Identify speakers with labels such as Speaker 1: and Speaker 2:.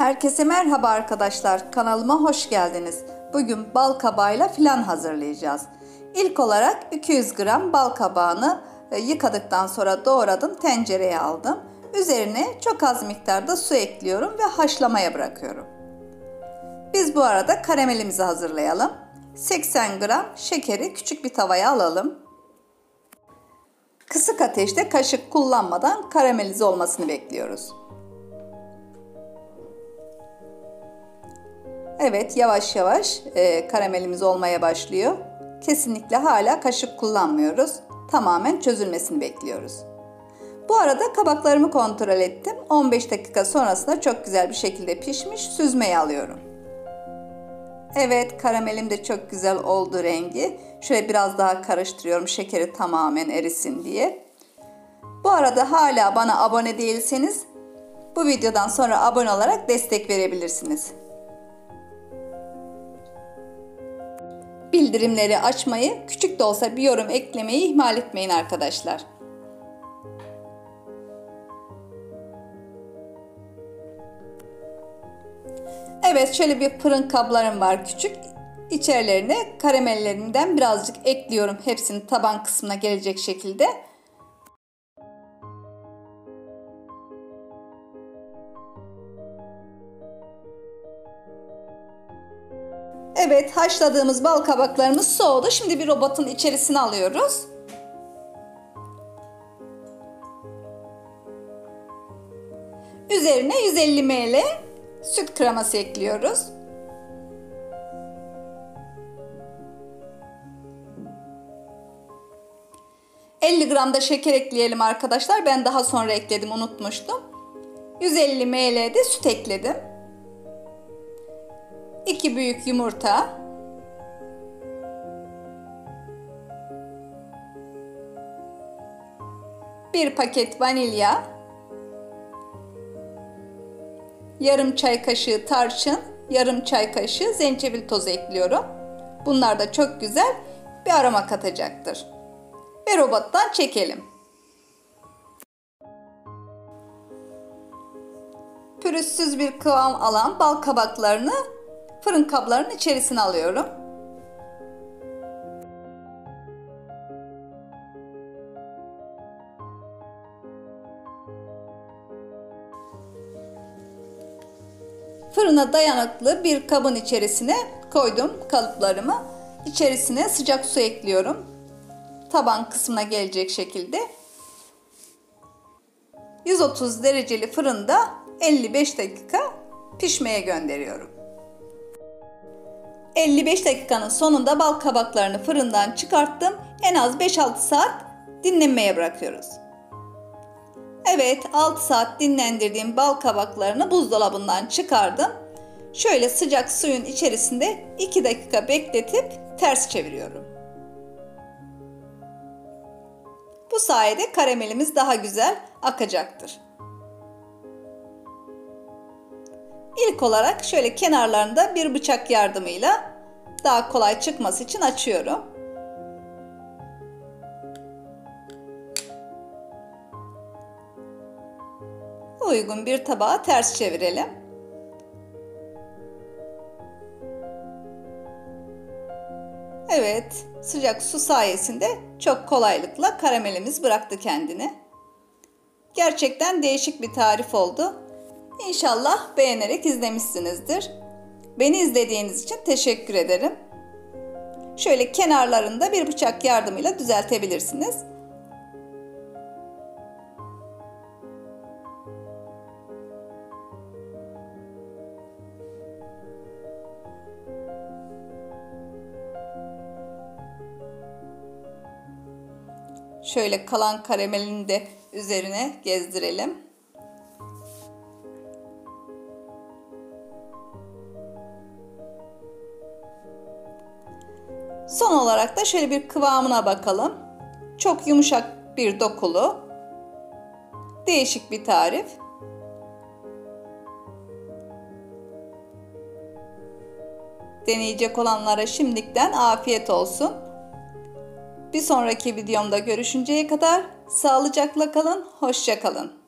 Speaker 1: Herkese merhaba arkadaşlar, kanalıma hoş geldiniz. Bugün bal kabağıyla flan hazırlayacağız. İlk olarak 200 gram bal kabağını yıkadıktan sonra doğradım, tencereye aldım. Üzerine çok az miktarda su ekliyorum ve haşlamaya bırakıyorum. Biz bu arada karamelimizi hazırlayalım. 80 gram şekeri küçük bir tavaya alalım. Kısık ateşte kaşık kullanmadan karamelize olmasını bekliyoruz. Evet, yavaş yavaş karamelimiz olmaya başlıyor. Kesinlikle hala kaşık kullanmıyoruz. Tamamen çözülmesini bekliyoruz. Bu arada kabaklarımı kontrol ettim. 15 dakika sonrasında çok güzel bir şekilde pişmiş. Süzmeye alıyorum. Evet, karamelim de çok güzel oldu rengi. Şöyle biraz daha karıştırıyorum şekeri tamamen erisin diye. Bu arada hala bana abone değilseniz bu videodan sonra abone olarak destek verebilirsiniz. Bildirimleri açmayı, küçük de olsa bir yorum eklemeyi ihmal etmeyin arkadaşlar. Evet, şöyle bir fırın kablarım var küçük. İçerilerine karamellerimden birazcık ekliyorum. Hepsini taban kısmına gelecek şekilde. Evet, haşladığımız bal kabaklarımız soğudu. Şimdi bir robotun içerisine alıyoruz. Üzerine 150 ml süt kreması ekliyoruz. ...50 gram da şeker ekleyelim arkadaşlar. Ben daha sonra ekledim, unutmuştum. 150 ml de süt ekledim. 2 büyük yumurta. 1 paket vanilya. Yarım çay kaşığı tarçın, yarım çay kaşığı zencefil tozu ekliyorum. Bunlar da çok güzel bir aroma katacaktır. Ve robottan çekelim. Pürüzsüz bir kıvam alan bal kabaklarını fırın kablarının içerisine alıyorum. Fırına dayanıklı bir kabın içerisine koydum kalıplarımı. İçerisine sıcak su ekliyorum. Taban kısmına gelecek şekilde. 130 dereceli fırında 55 dakika pişmeye gönderiyorum. 55 dakikanın sonunda bal kabaklarını fırından çıkarttım. En az 5-6 saat dinlenmeye bırakıyoruz. Evet, 6 saat dinlendirdiğim bal kabaklarını buzdolabından çıkardım. Şöyle sıcak suyun içerisinde 2 dakika bekletip ters çeviriyorum. Bu sayede karamelimiz daha güzel akacaktır. İlk olarak şöyle kenarlarında bir bıçak yardımıyla daha kolay çıkması için açıyorum. Uygun bir tabağa ters çevirelim. Evet, sıcak su sayesinde çok kolaylıkla karamelimiz bıraktı kendini. Gerçekten değişik bir tarif oldu. İnşallah beğenerek izlemişsinizdir. Beni izlediğiniz için teşekkür ederim. Şöyle kenarlarında bir bıçak yardımıyla düzeltebilirsiniz. Şöyle kalan karamelini de üzerine gezdirelim. Son olarak da şöyle bir kıvamına bakalım. Çok yumuşak bir dokulu. Değişik bir tarif. Deneyecek olanlara şimdiden afiyet olsun. Bir sonraki videomda görüşünceye kadar sağlıcakla kalın, hoşça kalın.